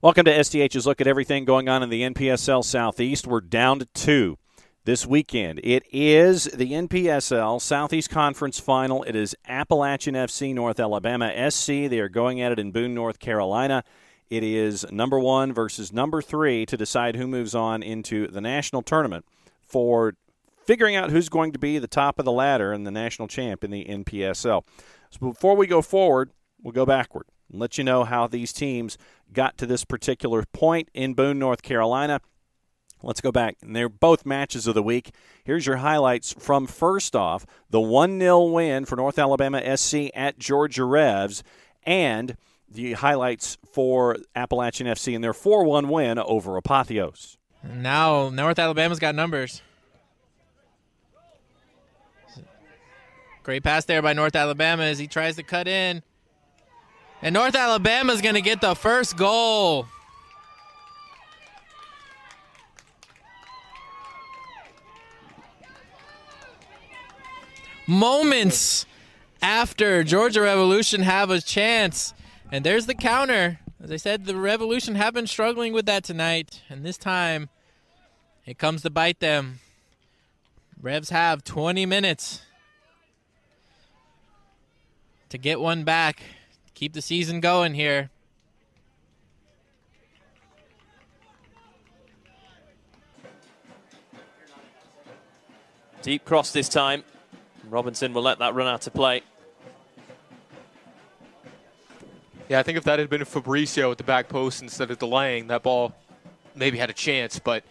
Welcome to SDH's look at everything going on in the NPSL Southeast. We're down to 2 this weekend. It is the NPSL Southeast Conference Final. It is Appalachian FC North Alabama SC. They are going at it in Boone, North Carolina. It is number 1 versus number 3 to decide who moves on into the national tournament for figuring out who's going to be the top of the ladder and the national champ in the NPSL. So before we go forward, we'll go backward and let you know how these teams got to this particular point in Boone, North Carolina. Let's go back. And they're both matches of the week. Here's your highlights from, first off, the 1-0 win for North Alabama SC at Georgia Revs, and the highlights for Appalachian FC in their 4-1 win over Apotheos. Now North Alabama's got numbers. Great pass there by North Alabama as he tries to cut in. And North Alabama's going to get the first goal. Moments after Georgia Revolution have a chance. And there's the counter. As I said, the Revolution have been struggling with that tonight. And this time, it comes to bite them. Revs have 20 minutes to get one back. Keep the season going here. Deep cross this time. Robinson will let that run out to play. Yeah, I think if that had been Fabricio at the back post instead of delaying, that ball maybe had a chance. But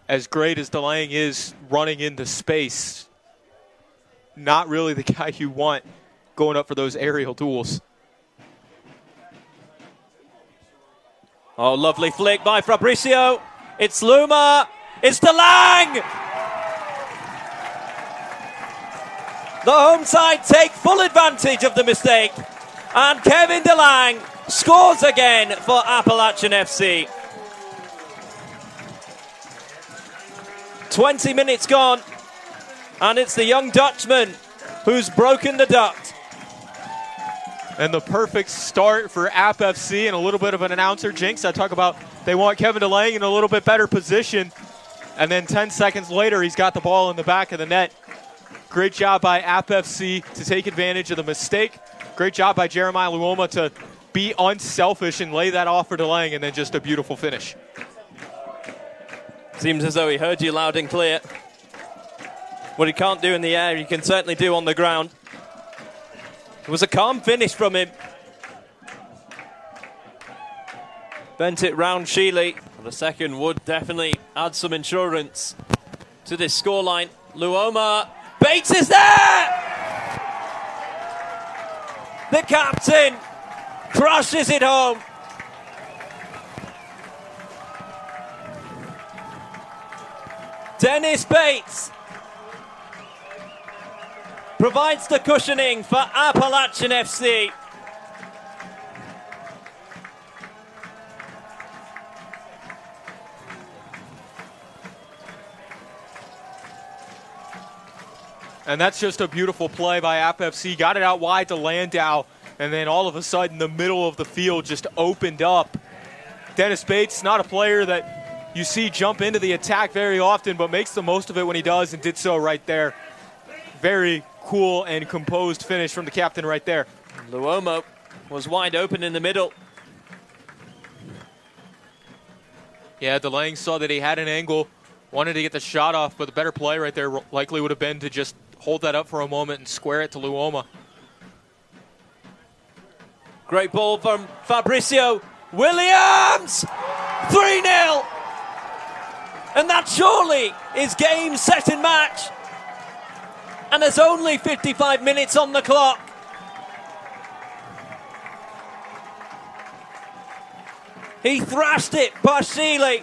as great as delaying is running into space, not really the guy you want going up for those aerial duels. Oh, lovely flick by Fabricio. It's Luma. It's DeLang. The home side take full advantage of the mistake. And Kevin DeLang scores again for Appalachian FC. 20 minutes gone. And it's the young Dutchman who's broken the duck. And the perfect start for App FC, and a little bit of an announcer jinx. I talk about they want Kevin DeLang in a little bit better position. And then 10 seconds later, he's got the ball in the back of the net. Great job by App FC to take advantage of the mistake. Great job by Jeremiah Luoma to be unselfish and lay that off for DeLang, and then just a beautiful finish. Seems as though he heard you loud and clear. What he can't do in the air, he can certainly do on the ground. It was a calm finish from him. Bent it round Sheely. The second would definitely add some insurance to this scoreline. Luoma. Bates is there! The captain crushes it home. Dennis Bates provides the cushioning for Appalachian FC. And that's just a beautiful play by App FC. Got it out wide to Landau, and then all of a sudden the middle of the field just opened up. Dennis Bates, not a player that you see jump into the attack very often, but makes the most of it when he does, and did so right there. Very cool and composed finish from the captain right there. Luomo was wide open in the middle. Yeah, DeLang saw that he had an angle, wanted to get the shot off, but the better play right there likely would have been to just hold that up for a moment and square it to Luoma. Great ball from Fabricio Williams! 3-0! And that surely is game, set and match. And there's only 55 minutes on the clock. He thrashed it past Sheely.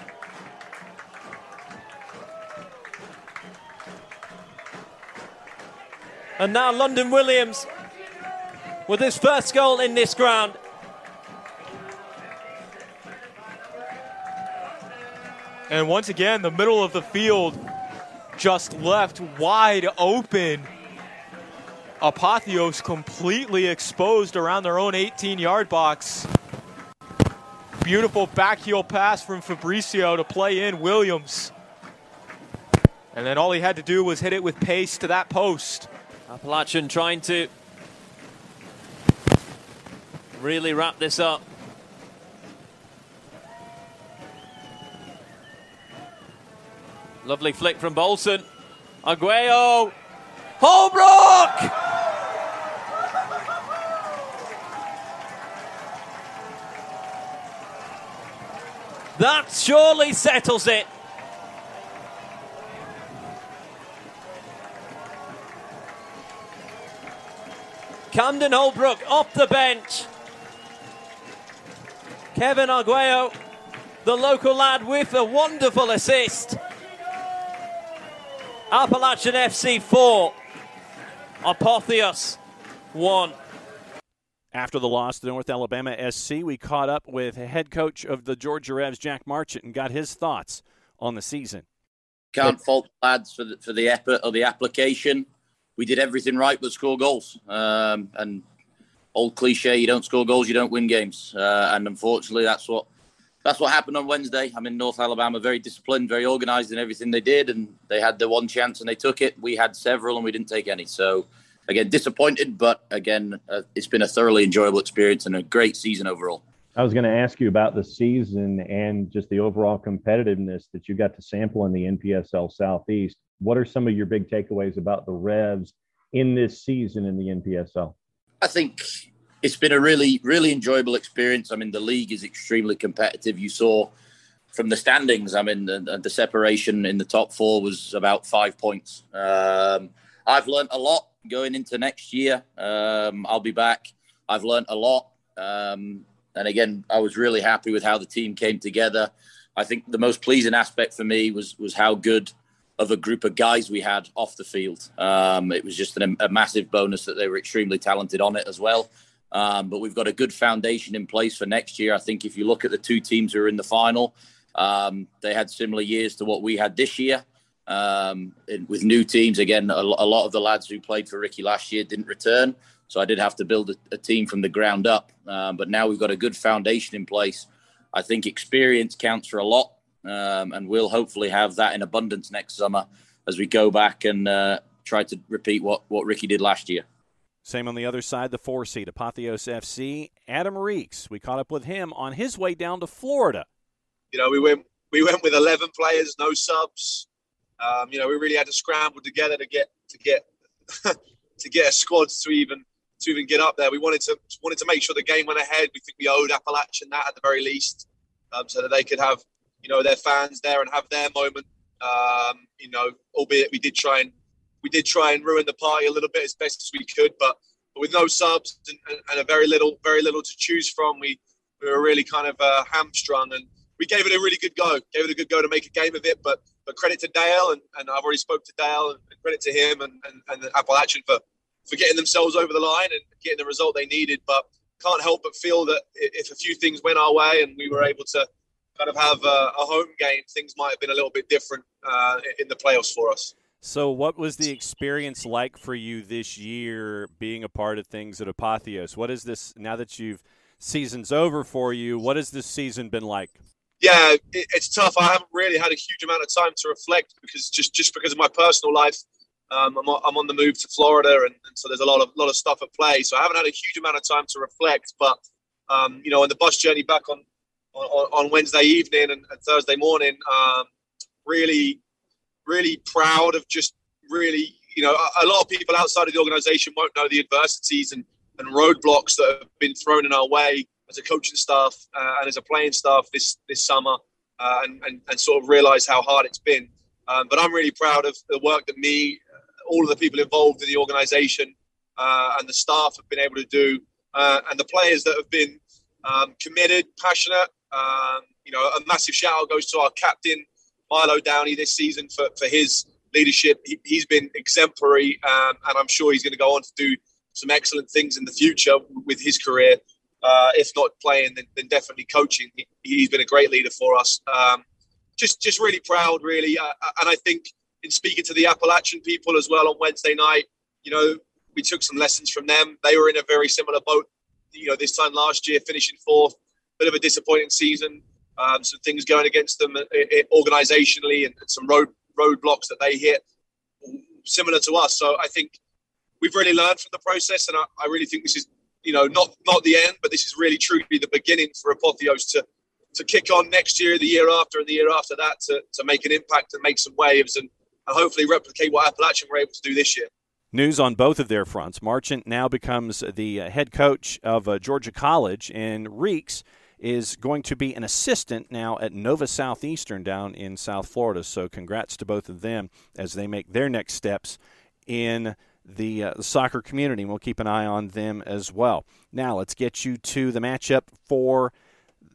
And now London Williams with his first goal in this ground. And once again, the middle of the field just left wide open. Apotheos completely exposed around their own 18-yard box. beautiful back heel pass from Fabricio to play in Williams. And then all he had to do was hit it with pace to that post. Appalachian trying to really wrap this up. Lovely flick from Bolson. Arguello. Holbrook! That surely settles it. Camden Holbrook off the bench. Kevin Arguello, the local lad, with a wonderful assist. Appalachian FC 4, Apotheos 1. After the loss to North Alabama SC, we caught up with head coach of the Georgia Revs, Jack Marchant, and got his thoughts on the season. Can't fault the lads for the effort or the application. We did everything right but score goals. And old cliche, you don't score goals, you don't win games. And unfortunately, that's what happened on Wednesday. I mean, North Alabama, very disciplined, very organised in everything they did, and they had their one chance and they took it. We had several and we didn't take any. So, again, disappointed, but again, it's been a thoroughly enjoyable experience and a great season overall. I was going to ask you about the season and just the overall competitiveness that you got to sample in the NPSL Southeast. What are some of your big takeaways about the Revs in this season in the NPSL? I think it's been a really, really enjoyable experience. I mean, the league is extremely competitive. You saw from the standings, I mean, the separation in the top four was about 5 points. I've learned a lot going into next year. I'll be back. I've learned a lot. And again, I was really happy with how the team came together. I think the most pleasing aspect for me was how good of a group of guys we had off the field. It was just a massive bonus that they were extremely talented on it as well. But we've got a good foundation in place for next year. I think if you look at the two teams who are in the final, they had similar years to what we had this year. With new teams, again, a lot of the lads who played for Ricky last year didn't return. So I did have to build a team from the ground up. But now we've got a good foundation in place. I think experience counts for a lot. And we'll hopefully have that in abundance next summer as we go back and try to repeat what Ricky did last year. Same on the other side, the 4 seed, Apotheos FC. Adam Reeks, we caught up with him on his way down to Florida. You know, we went with 11 players, no subs. You know, we really had to scramble together to get a squad to even get up there. We wanted to make sure the game went ahead. We think we owed Appalachian that at the very least, so that they could have, you know, their fans there and have their moment. You know, albeit we did try and ruin the party a little bit as best as we could, but with no subs and a very little to choose from, we were really kind of hamstrung, and we gave it a really good go. Gave it a good go to make a game of it, but credit to Dale, and I've already spoke to Dale, and credit to him and the Appalachian for getting themselves over the line and getting the result they needed. But can't help but feel that if a few things went our way and we were able to kind of have a home game, things might have been a little bit different in the playoffs for us. So what was the experience like for you this year being a part of things at Apotheos? What is this, now that season's over for you, what has this season been like? Yeah, it's tough. I haven't really had a huge amount of time to reflect because just because of my personal life. I'm on the move to Florida, and so there's a lot of stuff at play. So I haven't had a huge amount of time to reflect. But you know, on the bus journey back on Wednesday evening and Thursday morning, really proud of just really, you know, a lot of people outside of the organisation won't know the adversities and roadblocks that have been thrown in our way as a coaching staff and as a playing staff this summer, and sort of realise how hard it's been. But I'm really proud of the work that all of the people involved in the organisation and the staff have been able to do, and the players that have been committed, passionate. You know, a massive shout out goes to our captain, Milo Downey, this season for his leadership. He's been exemplary, and I'm sure he's going to go on to do some excellent things in the future with his career. If not playing, then definitely coaching. He's been a great leader for us. Just really proud, really. And I think in speaking to the Appalachian people as well on Wednesday night, you know, we took some lessons from them. They were in a very similar boat, you know, this time last year, finishing fourth. bit of a disappointing season. Some things going against them organisationally and some roadblocks that they hit, similar to us. So I think we've really learned from the process, and I really think this is, not the end, but this is really truly the beginning for Apotheos to kick on next year, the year after, and the year after that to make an impact and make some waves and hopefully replicate what Appalachian were able to do this year. News on both of their fronts. Marchant now becomes the head coach of Georgia College, and Reeks is going to be an assistant now at Nova Southeastern down in South Florida. So congrats to both of them as they make their next steps in the soccer community, and we'll keep an eye on them as well. Now let's get you to the matchup for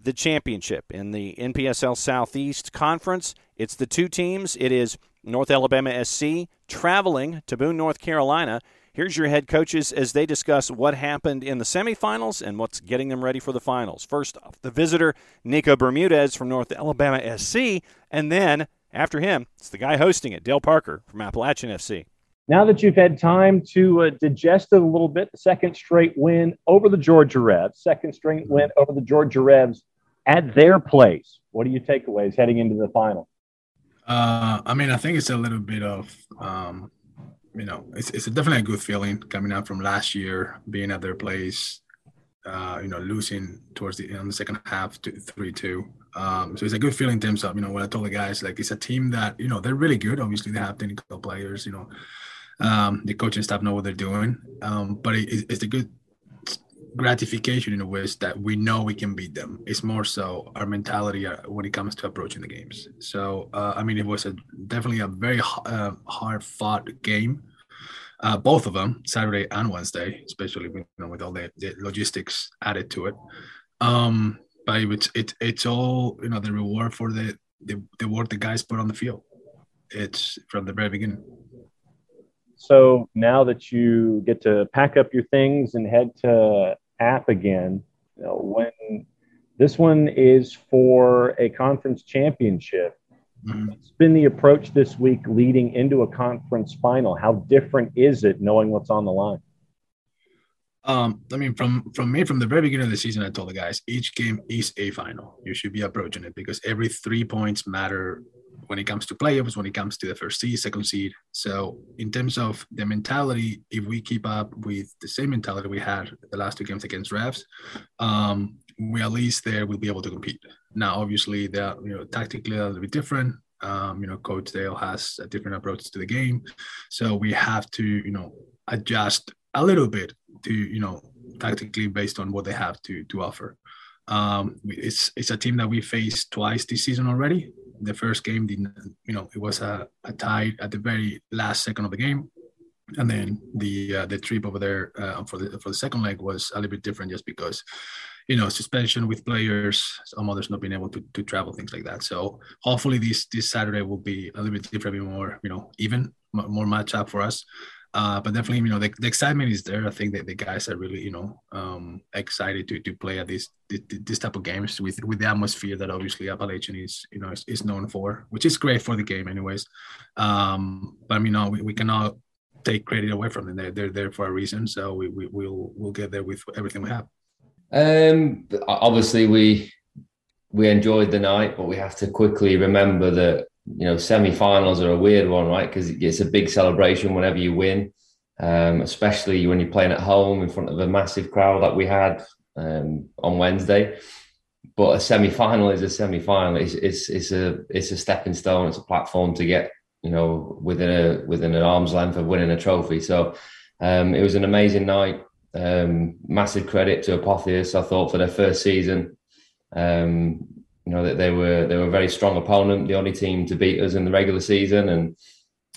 the championship in the NPSL Southeast Conference. It's the two teams. It is North Alabama SC traveling to Boone, North Carolina. Here's your head coaches as they discuss what happened in the semifinals and what's getting them ready for the finals. First off, the visitor, Nico Bermudez from North Alabama SC, and then after him, it's the guy hosting it, Dale Parker from Appalachian FC. Now that you've had time to digest it a little bit, the second straight win over the Georgia Revs, at their place. What are your takeaways heading into the final? I think it's a little bit of, it's definitely a good feeling coming out from last year, being at their place, losing towards the second half to 3-2. So it's a good feeling in terms of, what I told the guys, like it's a team that, they're really good. Obviously, they have technical players, the coaching staff know what they're doing. But it's a good gratification in a way that we know we can beat them. It's more so our mentality when it comes to approaching the games. So, it was definitely a very hard-fought game. Both of them, Saturday and Wednesday, especially with all the logistics added to it. But it's all the reward for the work the guys put on the field. It's from the very beginning. So now that you get to pack up your things and head to App again, when this one is for a conference championship, What's been the approach this week leading into a conference final? How different is it knowing what's on the line? From the very beginning of the season, I told the guys, each game is a final. You should be approaching it because every 3 points matter when it comes to playoffs, when it comes to the first seed, second seed. So in terms of the mentality, if we keep up with the same mentality we had the last two games against Revs, we at least there will be able to compete. Now, obviously, they're tactically a little bit different. Coach Dale has a different approach to the game, so we have to adjust a little bit to tactically based on what they have to offer. It's a team that we faced twice this season already. The first game it was a tie at the very last second of the game, and then the trip over there for the second leg was a little bit different just because suspension with players, some others not being able to travel, things like that. So hopefully this Saturday will be a little bit different, more even, more match up for us. But definitely, the excitement is there. I think that the guys are really, excited to play at this type of games with the atmosphere that obviously Appalachian is known for, which is great for the game, anyways. But we cannot take credit away from them. They're there for a reason. So we'll get there with everything we have. Obviously, we enjoyed the night, but we have to quickly remember that. Semi-finals are a weird one, right? Because it's a big celebration whenever you win, especially when you're playing at home in front of a massive crowd like we had on Wednesday. But a semi-final is a semi-final. It's a stepping stone. It's a platform to get within an arm's length of winning a trophy. So it was an amazing night. Massive credit to Apotheos, I thought, for their first season. That they were a very strong opponent, the only team to beat us in the regular season, and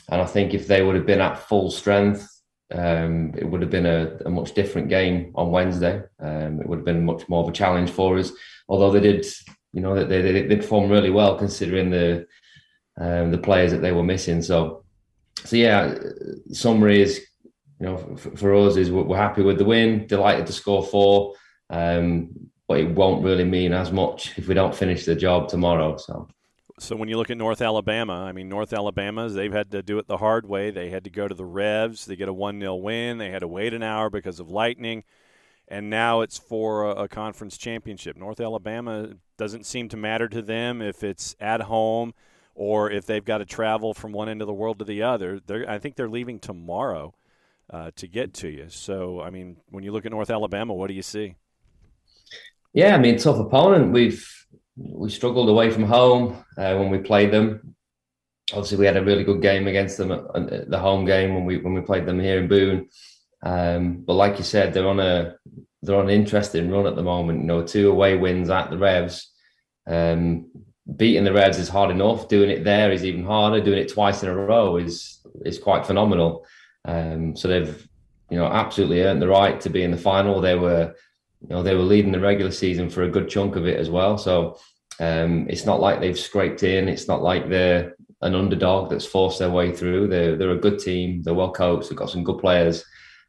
I think if they would have been at full strength, it would have been a much different game on Wednesday. It would have been much more of a challenge for us. Although they did, they performed really well considering the players that they were missing. So yeah, summary is, for us is we're happy with the win, delighted to score 4. But it won't really mean as much if we don't finish the job tomorrow. So when you look at North Alabama, North Alabama, they've had to do it the hard way. They had to go to the Revs. They get a 1-0 win. They had to wait an hour because of lightning. and now it's for a conference championship. North Alabama doesn't seem to matter to them if it's at home or if they've got to travel from one end of the world to the other. I think they're leaving tomorrow to get to you. So, I mean, when you look at North Alabama, what do you see? Yeah, I mean, tough opponent. We struggled away from home when we played them. Obviously, we had a really good game against them at the home game when we played them here in Boone. But like you said, they're on an interesting run at the moment. 2 away wins at the Revs. Beating the Revs is hard enough. Doing it there is even harder. Doing it twice in a row is quite phenomenal. So they've absolutely earned the right to be in the final. They were leading the regular season for a good chunk of it as well. So it's not like they've scraped in. It's not like they're an underdog that's forced their way through. They're a good team. They're well coached. They've got some good players.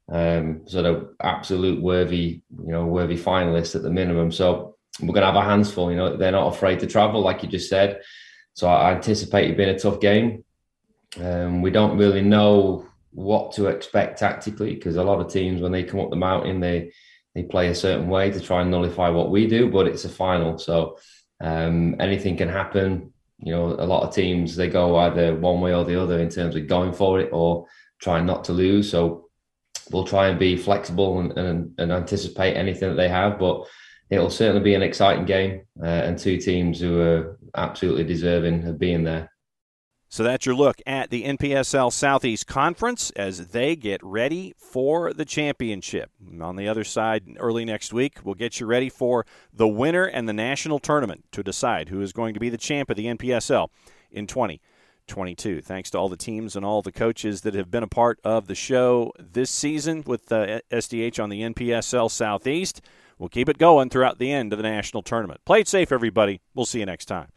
So they're absolute worthy finalists at the minimum. So we're going to have our hands full. They're not afraid to travel, like you just said. So I anticipate it being a tough game. We don't really know what to expect tactically, because a lot of teams, when they come up the mountain, they play a certain way to try and nullify what we do, but it's a final. So anything can happen. A lot of teams, they go either one way or the other in terms of going for it or trying not to lose. So we'll try and be flexible and anticipate anything that they have, but it'll certainly be an exciting game and 2 teams who are absolutely deserving of being there. So that's your look at the NPSL Southeast Conference as they get ready for the championship. On the other side, early next week, we'll get you ready for the winner and the national tournament to decide who is going to be the champ of the NPSL in 2022. Thanks to all the teams and all the coaches that have been a part of the show this season with SDH on the NPSL Southeast. We'll keep it going throughout the end of the national tournament. Play it safe, everybody. We'll see you next time.